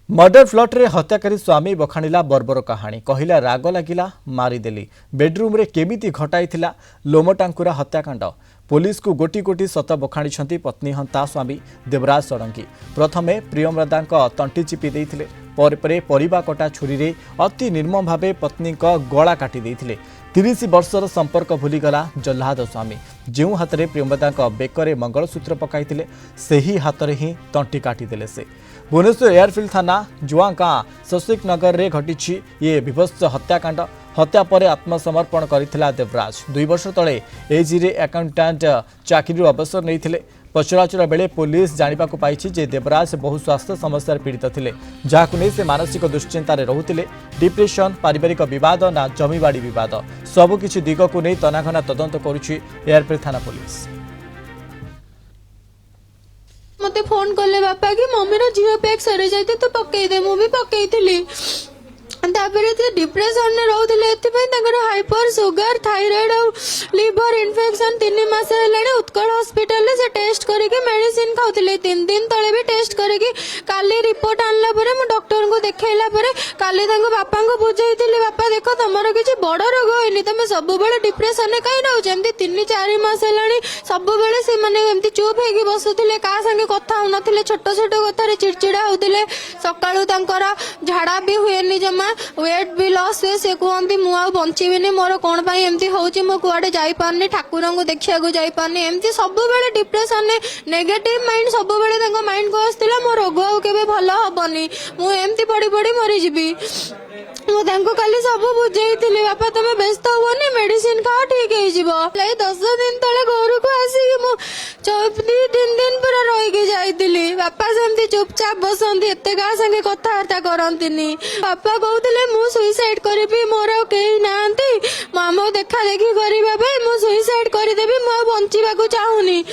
Murder flirt रे हत्याकारी स्वामी बखाणिला बर्बर कहानी कहला राग लगिला मारिदेली बेडरूम रे केमिति घटाइथिला लोमटांकुरा हत्याकांड पुलिस को गोटी गोटी सत बखाणी पत्नी हंता स्वामी देवराज षडंगी प्रथमे प्रियमृदा तंटी चिपी देइथिले परे परिबा कटा छुरी रे अति निर्मम भावे पत्नी गला काटी देइथिले 30 वर्षर संपर्क भूलीगला जल्लाद स्वामी जो हाथ में प्रियमृदा बेकरे मंगलसूत्र पकाइथिले सेही हाथ ही तंटी काटिदेले से भुवनेश्वर एयरफिल्ड थाना जुआ गाँ शशिक नगर रे घटी ये विभत्स हत्याकांड हत्या पर आत्मसमर्पण करथिला देवराज 2 वर्ष तले एजी रे अकाउंटेंट चाकरी अवसर नहीं पचराचरा बेले पुलिस जानिबाकु पाइछि जे देवराज बहु स्वास्थ्य समस्या पीड़ित थिले जाहाकु नै से मानसिक दुश्चिंतार रहुथिले डिप्रेशन पारिवारिक विवाद ना जमीबाड़ी विवाद सबकिछि दिगकु नै तनाघना तदंत करुछि एयरफिल्ड थाना पुलिस। मते फोन कले बापा कि मम्मी रो जियो पैक सरे जाते तो पक्के दे मु भी पक्के थिली तापरे ते डिप्रेशन ने रहउथिले एथिपई तंगर हाइपर सुगर थायराइड और लिवर इन्फेक्शन 3 मास हेलाने उत्कल हॉस्पिटल से टेस्ट करके मेडिसिन खाउथिले 3 दिन तळे भी टेस्ट करके काली रिपोर्ट आनला परे मु डॉक्टर को देखाइला परे काली तंग बापा को बुझाइथिले बापा देखो तमरो किछि बड़ रोग होइनी तमे सब बेले डिप्रेशन ने काई रहउ जेमति 3-4 मास हेलानी सब बेले से माने एमति चुप हेगी बसुथिले का संगे कथा होनथिले छोट छोट कथा रे चिड़चिड़ा होथिले सकाळु तंकर झाड़ा भी हुएनी जमा वेट भी लॉस हुए से कहते मुझे बंचीबी मोर कौन एमती होची मो कुआडे जाई पारनी ठाकुर को देखा जाई पारनी एमती सब बेले डिप्रेशन ने नेगेटिव माइंड सब बेले माइंड को आसला मो रोग के भल हेनी मुझे पड़ी पड़ी मरीजी मुझे काली सब बुझे बापा तुम व्यस्त हेनी मेडिसिन खाओ ठीक हो 10 दिन तले घर को आसिक 3 दिन पूरा रही जाइली बापा सेमती चुपचाप बसती एत क्या संगे कथबार्ता करती बापा कहते मु सुइसाइड करी मोर कहीं ना मामू देखा देखी करने मु सुइसाइड करदेवी मु बंचा चाहूनी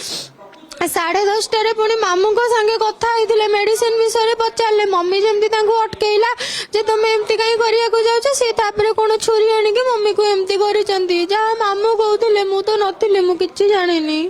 10:30 पुणी मामू को संगे कथा होते मेडिसिन विषय पचारे मम्मी जमी अटकईला जे तुम एमती कहीं करने जाऊँ सी कौन छुरी आणिकी मम्मी को एमती कर मामू कहते मु तो नी मुझे जानी।